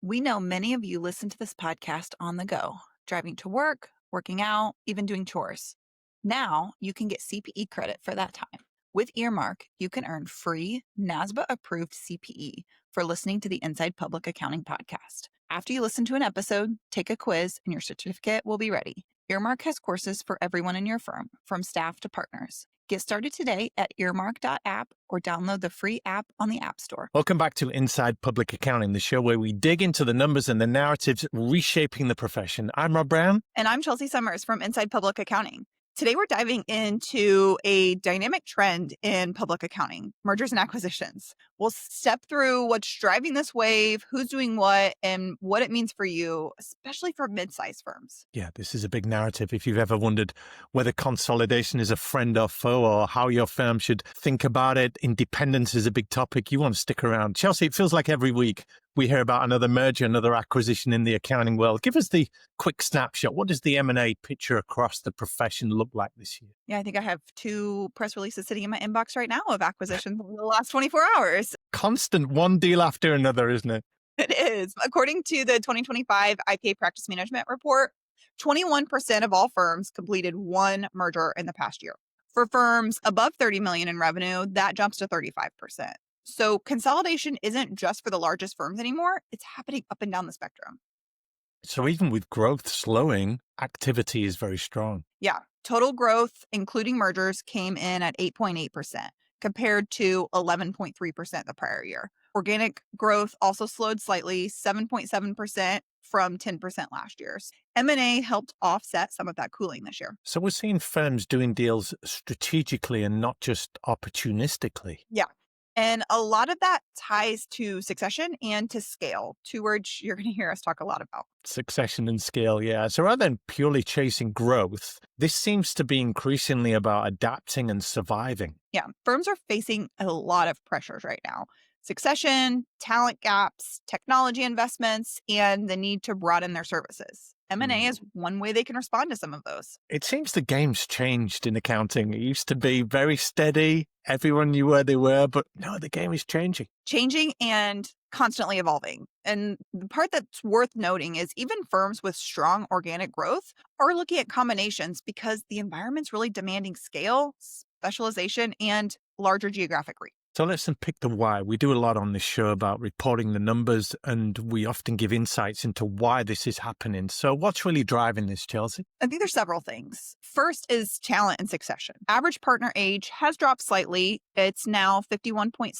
We know many of you listen to this podcast on the go, driving to work, working out, even doing chores. Now you can get CPE credit for that time. With Earmark, you can earn free NASBA approved CPE for listening to the Inside Public Accounting podcast. After you listen to an episode, take a quiz and your certificate will be ready. Earmark has courses for everyone in your firm, from staff to partners. Get started today at earmark.app or download the free app on the App Store. Welcome back to Inside Public Accounting, the show where we dig into the numbers and the narratives reshaping the profession. I'm Rob Brown. And I'm Chelsea Summers from Inside Public Accounting. Today, we're diving into a dynamic trend in public accounting, mergers and acquisitions. We'll step through what's driving this wave, who's doing what, and what it means for you, especially for mid-sized firms. Yeah, this is a big narrative. If you've ever wondered whether consolidation is a friend or foe or how your firm should think about it, independence is a big topic, you want to stick around. Chelsea, it feels like every week we hear about another merger, another acquisition in the accounting world. Give us the quick snapshot. What does the M&A picture across the profession look like this year? Yeah, I think I have 2 press releases sitting in my inbox right now of acquisitions in the last 24 hours. Constant one deal after another, isn't it? It is. According to the 2025 IPA Practice Management Report, 21% of all firms completed one merger in the past year. For firms above 30 million in revenue, that jumps to 35%. So consolidation isn't just for the largest firms anymore. It's happening up and down the spectrum. So even with growth slowing, activity is very strong. Yeah. Total growth, including mergers, came in at 8.8% compared to 11.3% the prior year. Organic growth also slowed slightly, 7.7% from 10% last year. M&A helped offset some of that cooling this year. So we're seeing firms doing deals strategically and not just opportunistically. Yeah. And a lot of that ties to succession and to scale, 2 words you're going to hear us talk a lot about. Succession and scale, yeah. So rather than purely chasing growth, this seems to be increasingly about adapting and surviving. Yeah. Firms are facing a lot of pressures right now. Succession, talent gaps, technology investments, and the need to broaden their services. M&A is one way they can respond to some of those. It seems the game's changed in accounting. It used to be very steady. Everyone knew where they were, but no, the game is changing. Changing and constantly evolving. And the part that's worth noting is even firms with strong organic growth are looking at combinations because the environment's really demanding scale, specialization, and larger geographic reach. So let's unpick the why. We do a lot on this show about reporting the numbers, and we often give insights into why this is happening. So what's really driving this, Chelsea? I think there's several things. First is talent and succession. Average partner age has dropped slightly. It's now 51.6,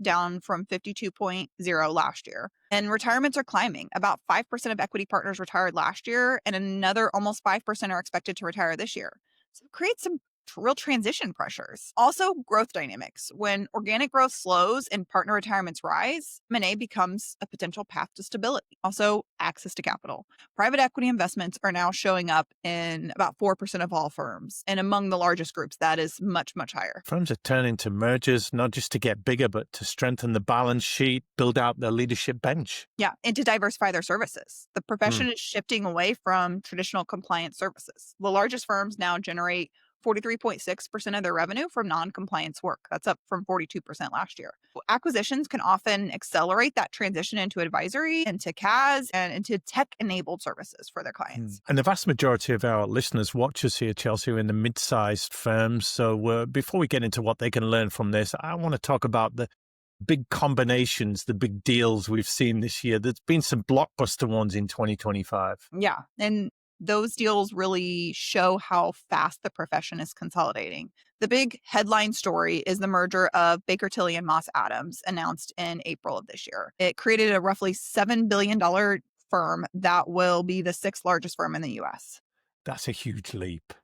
down from 52.0 last year. And retirements are climbing. About 5% of equity partners retired last year, and another almost 5% are expected to retire this year. So it creates some real transition pressures. Also, growth dynamics. When organic growth slows and partner retirements rise, M&A becomes a potential path to stability. Also, access to capital. Private equity investments are now showing up in about 4% of all firms. And among the largest groups, that is much, much higher. Firms are turning to mergers, not just to get bigger, but to strengthen the balance sheet, build out their leadership bench. Yeah, and to diversify their services. The profession is shifting away from traditional compliance services. The largest firms now generate 43.6% of their revenue from non-compliance work. That's up from 42% last year. Acquisitions can often accelerate that transition into advisory, into CAS, and into tech-enabled services for their clients. And the vast majority of our listeners watch us here, Chelsea, are in the mid-sized firms. So before we get into what they can learn from this, I want to talk about the big combinations, the big deals we've seen this year. There's been some blockbuster ones in 2025. Yeah, and those deals really show how fast the profession is consolidating. The big headline story is the merger of Baker Tilly and Moss Adams, announced in April of this year. It created a roughly $7 billion firm that will be the 6th largest firm in the U.S. That's a huge leap.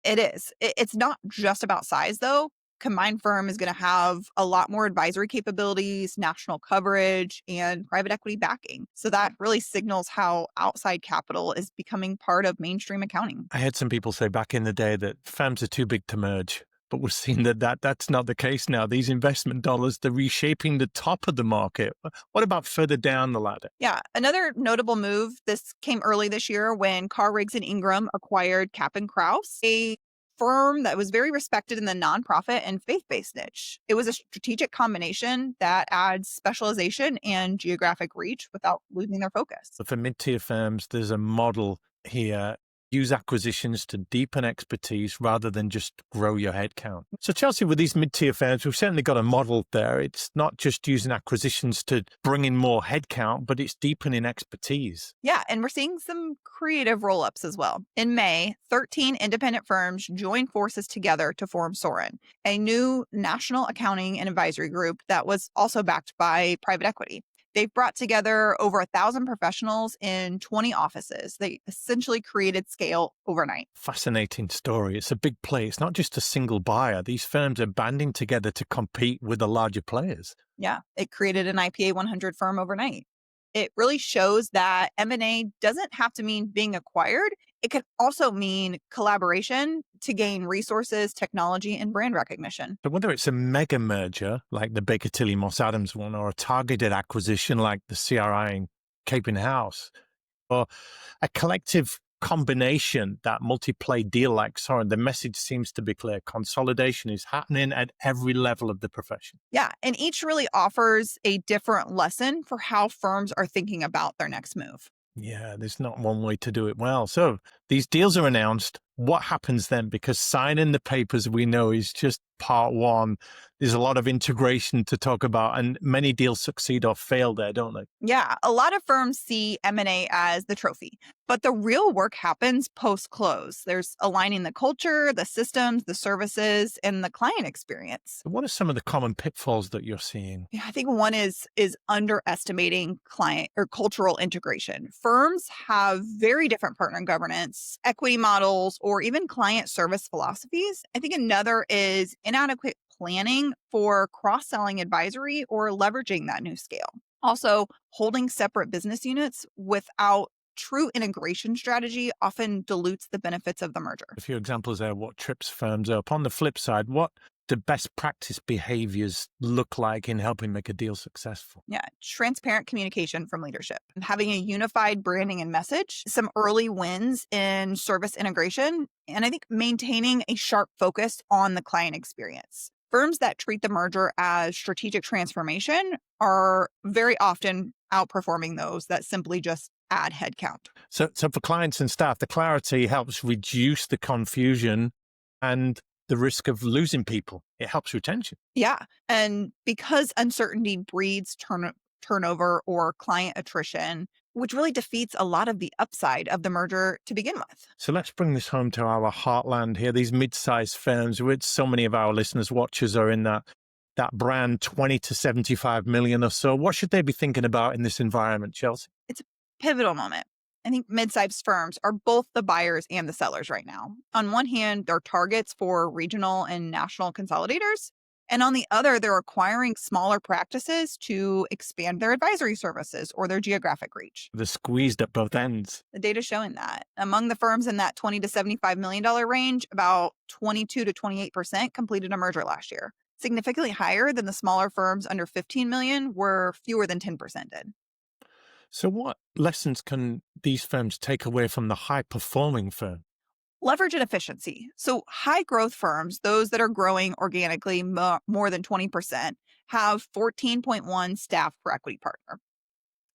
It is. It's not just about size, though. Combined firm is going to have a lot more advisory capabilities, national coverage, and private equity backing. So that really signals how outside capital is becoming part of mainstream accounting. I heard some people say back in the day that firms are too big to merge, but we're seeing that's not the case now. These investment dollars, they're reshaping the top of the market. What about further down the ladder? Yeah, another notable move, this came early this year when Carr, Riggs & Ingram acquired Kapp & Krause, a firm that was very respected in the nonprofit and faith-based niche. It was a strategic combination that adds specialization and geographic reach without losing their focus. So for mid-tier firms, there's a model here. Use acquisitions to deepen expertise rather than just grow your headcount. So Chelsea, with these mid-tier firms, we've certainly got a model there. It's not just using acquisitions to bring in more headcount, but it's deepening expertise. Yeah, and we're seeing some creative roll-ups as well. In May, 13 independent firms joined forces together to form Soren, a new national accounting and advisory group that was also backed by private equity. They've brought together over 1,000 professionals in 20 offices. They essentially created scale overnight. Fascinating story. It's a big play. It's not just a single buyer. These firms are banding together to compete with the larger players. Yeah, it created an IPA 100 firm overnight. It really shows that M&A doesn't have to mean being acquired. It can also mean collaboration to gain resources, technology, and brand recognition. So whether it's a mega merger like the Baker Tilly Moss Adams one, or a targeted acquisition like the CRI and Caping House, or a collective combination, that multi-play deal like Soren, the message seems to be clear. Consolidation is happening at every level of the profession. Yeah, and each really offers a different lesson for how firms are thinking about their next move. Yeah, there's not one way to do it well. So these deals are announced. What happens then? Because signing the papers, we know, is just part one. There's a lot of integration to talk about, and many deals succeed or fail there, don't they? Yeah, a lot of firms see M&A as the trophy, but the real work happens post-close. There's aligning the culture, the systems, the services, and the client experience. What are some of the common pitfalls that you're seeing? Yeah, I think one is underestimating client or cultural integration. Firms have very different partner governance, equity models, or even client service philosophies. I think another is inadequate planning for cross-selling advisory or leveraging that new scale. Also, holding separate business units without true integration strategy often dilutes the benefits of the merger. A few examples there, what trips firms up. On the flip side, what do best practice behaviors look like in helping make a deal successful? Yeah, transparent communication from leadership, having a unified branding and message, some early wins in service integration, and I think maintaining a sharp focus on the client experience. Firms that treat the merger as strategic transformation are very often outperforming those that simply just add headcount. So for clients and staff, the clarity helps reduce the confusion and the risk of losing people. It helps retention. Yeah. And because uncertainty breeds turnover or client attrition, which really defeats a lot of the upside of the merger to begin with. So let's bring this home to our heartland here. These mid-sized firms, which so many of our listeners, watchers are in that brand, 20 to 75 million or so. What should they be thinking about in this environment, Chelsea? It's a pivotal moment. I think mid-sized firms are both the buyers and the sellers right now. On one hand, they're targets for regional and national consolidators. And on the other, they're acquiring smaller practices to expand their advisory services or their geographic reach. They're squeezed at both ends. The data showing that among the firms in that $20 to $75 million range, about 22 to 28% completed a merger last year, significantly higher than the smaller firms under 15 million, where fewer than 10% did. So what lessons can these firms take away from the high-performing firm? Leverage and efficiency. So high growth firms, those that are growing organically more than 20%, have 14.1 staff per equity partner,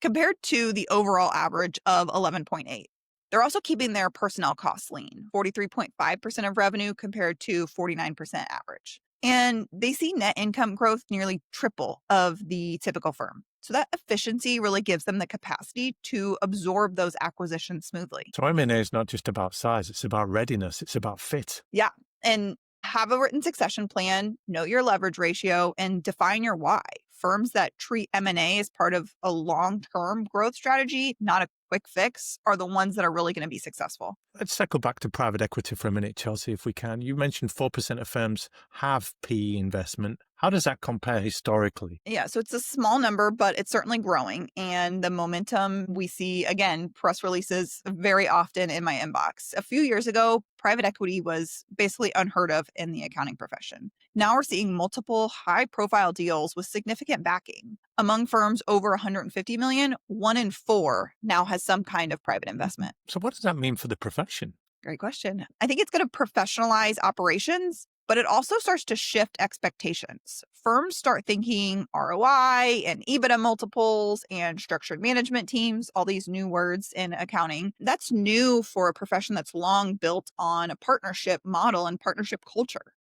compared to the overall average of 11.8. They're also keeping their personnel costs lean, 43.5% of revenue compared to 49% average. And they see net income growth nearly triple of the typical firm. So that efficiency really gives them the capacity to absorb those acquisitions smoothly. So M&A is not just about size, it's about readiness, it's about fit. Yeah. And have a written succession plan, know your leverage ratio, and define your why. Firms that treat M&A as part of a long-term growth strategy, not a quick fix, are the ones that are really going to be successful. Let's circle back to private equity for a minute, Chelsea, if we can. You mentioned 4% of firms have PE investment. How does that compare historically? Yeah, so it's a small number, but it's certainly growing. And the momentum we see, again, press releases very often in my inbox. A few years ago, private equity was basically unheard of in the accounting profession. Now we're seeing multiple high-profile deals with significant backing. Among firms over 150 million, 1 in 4 now has some kind of private investment. So what does that mean for the profession? Great question. I think it's going to professionalize operations, but it also starts to shift expectations. Firms start thinking ROI and EBITDA multiples and structured management teams, all these new words in accounting. That's new for a profession that's long built on a partnership model and partnership culture.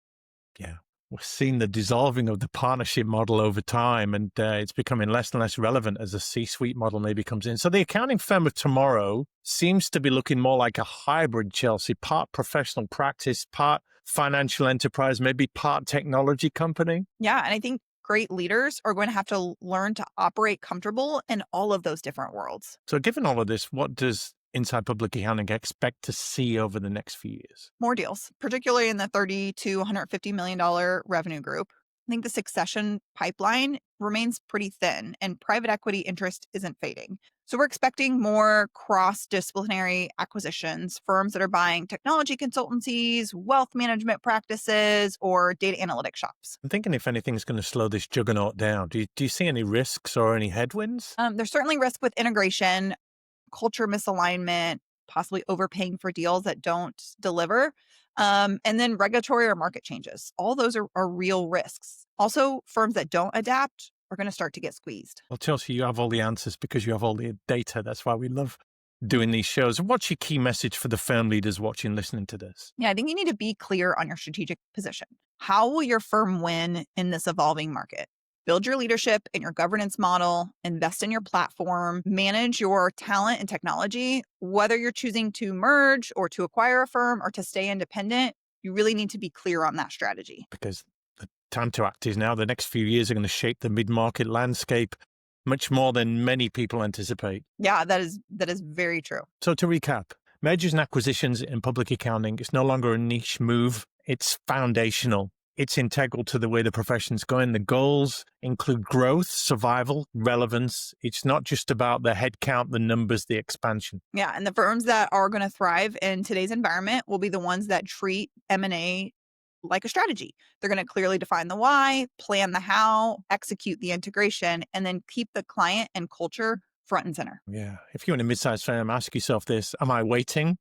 Yeah. We're seeing the dissolving of the partnership model over time, and it's becoming less and less relevant as the C-suite model maybe comes in. So the accounting firm of tomorrow seems to be looking more like a hybrid, Chelsea, part professional practice, part financial enterprise, maybe part technology company. Yeah. And I think great leaders are going to have to learn to operate comfortable in all of those different worlds. So given all of this, what does Inside Public Accounting expect to see over the next few years? More deals, particularly in the $30 to $150 million revenue group. I think the succession pipeline remains pretty thin and private equity interest isn't fading. So we're expecting more cross-disciplinary acquisitions, firms that are buying technology consultancies, wealth management practices, or data analytics shops. I'm thinking if anything's going to slow this juggernaut down, do you see any risks or any headwinds? There's certainly risk with integration, culture misalignment, possibly overpaying for deals that don't deliver, and then regulatory or market changes. All those are real risks. Also, firms that don't adapt are going to start to get squeezed. Well, Chelsea, you have all the answers because you have all the data. That's why we love doing these shows. What's your key message for the firm leaders watching, listening to this? Yeah, I think you need to be clear on your strategic position. How will your firm win in this evolving market? Build your leadership and your governance model, invest in your platform, manage your talent and technology. Whether you're choosing to merge or to acquire a firm or to stay independent, you really need to be clear on that strategy. Because the time to act is now. The next few years are going to shape the mid-market landscape much more than many people anticipate. Yeah, that is very true. So to recap, mergers and acquisitions in public accounting is no longer a niche move. It's foundational. It's integral to the way the profession's going. The goals include growth, survival, relevance. It's not just about the headcount, the numbers, the expansion. Yeah, and the firms that are going to thrive in today's environment will be the ones that treat M&A like a strategy. They're going to clearly define the why, plan the how, execute the integration, and then keep the client and culture front and center. Yeah. If you're in a mid-sized firm, ask yourself this: am I waiting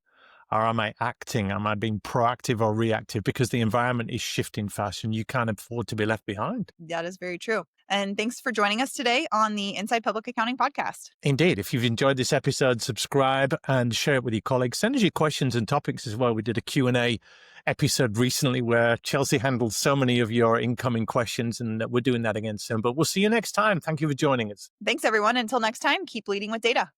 or am I acting? Am I being proactive or reactive? Because the environment is shifting fast and you can't afford to be left behind. That is very true. And thanks for joining us today on the Inside Public Accounting podcast. Indeed. If you've enjoyed this episode, subscribe and share it with your colleagues. Send us your questions and topics as well. We did a Q&A episode recently where Chelsea handled so many of your incoming questions, and we're doing that again soon. But we'll see you next time. Thank you for joining us. Thanks, everyone. Until next time, keep leading with data.